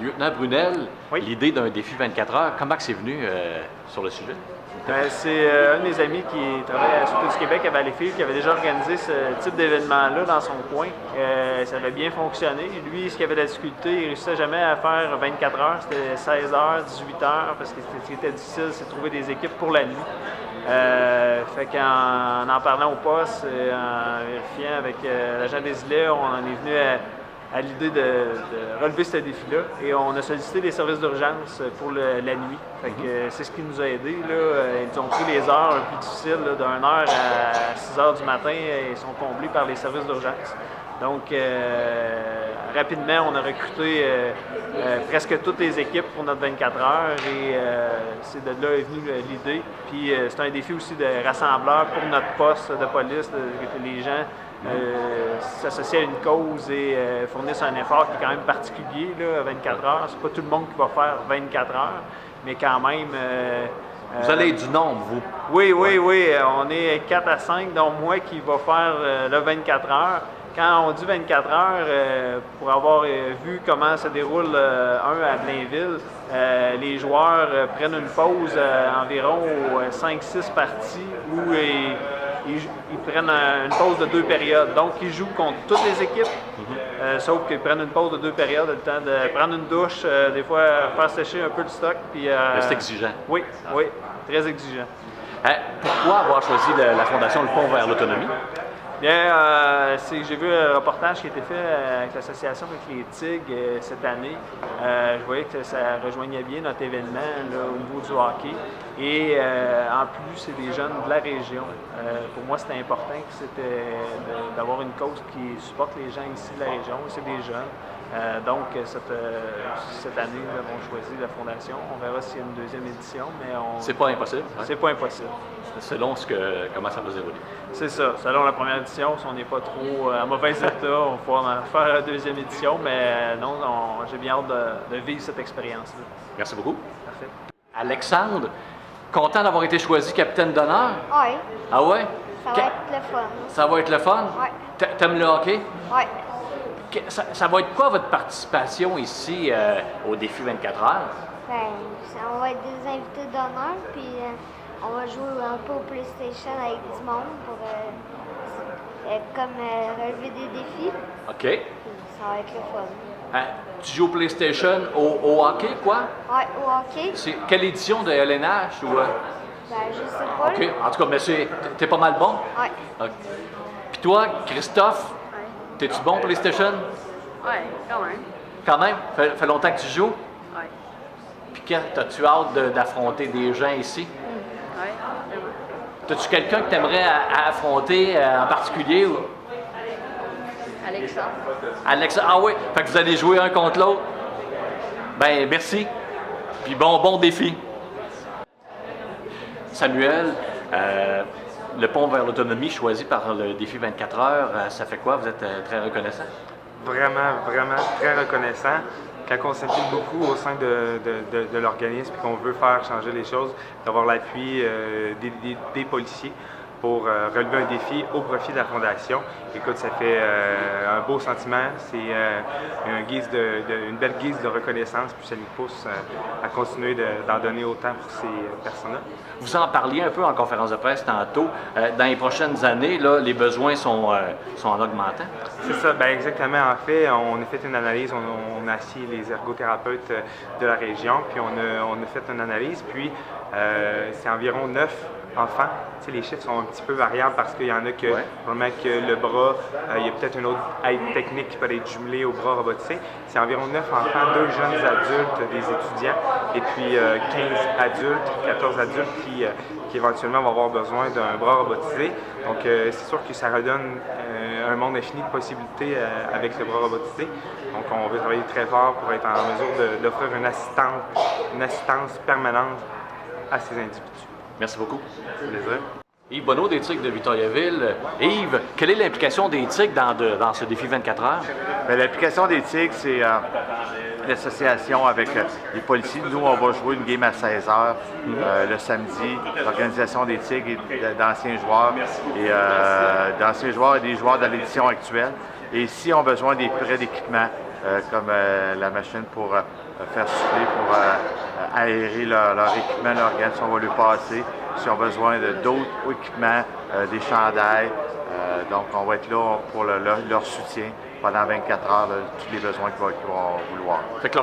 Lieutenant Brunel, Oui. l'idée d'un défi 24 heures, comment c'est venu sur le sujet? C'est un de mes amis qui travaille à la Sûreté du Québec à Valleyfield qui avait déjà organisé ce type d'événement-là dans son coin. Ça avait bien fonctionné. Lui, ce qu'il avait de la difficulté, il ne réussissait jamais à faire 24 heures. C'était 16 heures, 18 heures, parce que ce qui était difficile, c'est de trouver des équipes pour la nuit. Fait qu'en parlant au poste, en vérifiant avec l'agent des îlets, on en est venu à l'idée de relever ce défi-là. Et on a sollicité les services d'urgence pour la nuit. Fait que c'est ce qui nous a aidés. Ils ont pris les heures un peu difficiles, de 1h à 6h du matin, et ils sont comblés par les services d'urgence. Donc, rapidement, on a recruté presque toutes les équipes pour notre 24 heures et c'est de là est venue l'idée. Puis, c'est un défi aussi de rassembleur pour notre poste de police, que les gens s'associent à une cause et fournissent un effort qui est quand même particulier, là, à 24 heures. C'est pas tout le monde qui va faire 24 heures, mais quand même... Vous allez être du nombre, vous? Oui. On est 4 à 5, dont moi qui va faire le 24 heures. Quand on dit 24 heures, pour avoir vu comment se déroule à Blainville, les joueurs prennent une pause environ 5-6 parties où ils prennent une pause de 2 périodes. Donc, ils jouent contre toutes les équipes, sauf qu'ils prennent une pause de 2 périodes, le temps de prendre une douche, des fois faire sécher un peu le stock. C'est exigeant. Oui, très exigeant. Pourquoi avoir choisi la Fondation Le Pont vers l'autonomie? Bien, j'ai vu un reportage qui a été fait avec l'association avec les Tigres cette année. Je voyais que ça rejoignait bien notre événement là, au niveau du hockey. Et en plus, c'est des jeunes de la région. Pour moi, c'était important que c'était d'avoir une cause qui supporte les gens ici de la région. C'est des jeunes. Donc, cette année, nous avons choisi la Fondation. On verra s'il y a une deuxième édition, mais c'est pas impossible. Hein? C'est pas impossible. Selon comment ça va se dérouler. C'est ça. Selon la première édition, si on n'est pas trop en mauvais état, on va pouvoir faire la deuxième édition, mais non, j'ai bien hâte de vivre cette expérience-là. Merci beaucoup. Parfait. Alexandre, content d'avoir été choisi capitaine d'honneur? Oui. Ah ouais? Ça va être le fun. Ça va être le fun? Oui. T'aimes le hockey? Oui. Ça va être quoi votre participation ici au défi 24 heures? Ben, on va être des invités d'honneur, puis on va jouer un peu au PlayStation avec du monde pour relever des défis. OK. Puis ça va être le fun. Tu joues au PlayStation au hockey, quoi? Oui, au hockey. C'est quelle édition de LNH? Ou, Ben, je sais pas. OK. En tout cas, mais t'es pas mal bon? Oui. Okay. Puis toi, Christophe, t'es-tu bon au PlayStation? Oui, quand même. Quand même? Fait longtemps que tu joues? Oui. Puis t'as-tu hâte d'affronter des gens ici? Oui, vraiment. T'as-tu quelqu'un que t'aimerais affronter en particulier? Ou? Alexandre. Ah oui? Fait que vous allez jouer un contre l'autre? Ben, merci. Puis bon défi. Samuel, le pont vers l'autonomie choisi par le défi 24 heures, ça fait quoi? Vous êtes très reconnaissant? Vraiment très reconnaissant. Quand on s'implique beaucoup au sein de l'organisme et qu'on veut faire changer les choses, d'avoir l'appui des policiers pour relever un défi au profit de la Fondation. Écoute, ça fait un beau sentiment, c'est une belle guise de reconnaissance, puis ça nous pousse à continuer d'en donner autant pour ces personnes-là. Vous en parliez un peu en conférence de presse tantôt. Dans les prochaines années, là, les besoins sont en augmentant. C'est ça, bien exactement. En fait, on a fait une analyse, on a assis les ergothérapeutes de la région, puis on a fait une analyse, puis c'est environ 9 enfants. Tu sais, les chiffres sont un petit peu variables parce qu'il y en a que, vraiment que le bras, il y a peut-être une autre aide technique qui peut être jumelée au bras robotisé. C'est environ 9 enfants, 2 jeunes adultes, des étudiants, et puis 15 adultes, 14 adultes qui éventuellement vont avoir besoin d'un bras robotisé. Donc, c'est sûr que ça redonne un monde infini de possibilités avec le bras robotisé. Donc, on veut travailler très fort pour être en mesure d'offrir une assistance permanente à ces individus. Merci beaucoup. Plaisir. Yves Bonneau des Tigres de Victoriaville. Yves, quelle est l'implication des Tigres dans ce défi 24 heures? Bien, l'implication des Tigres, c'est l'association avec les policiers. Nous, on va jouer une game à 16h le samedi. L'organisation des Tigres et d'anciens joueurs et des joueurs de l'édition actuelle. Et s'ils ont besoin des prêts d'équipement, comme la machine pour faire souffler, pour aérer leur équipement, leur organisation, on va lui passer. S'ils ont besoin d'autres équipements, des chandails, donc on va être là pour leur soutien pendant 24 heures, tous les besoins qu'ils vont vouloir. Fait que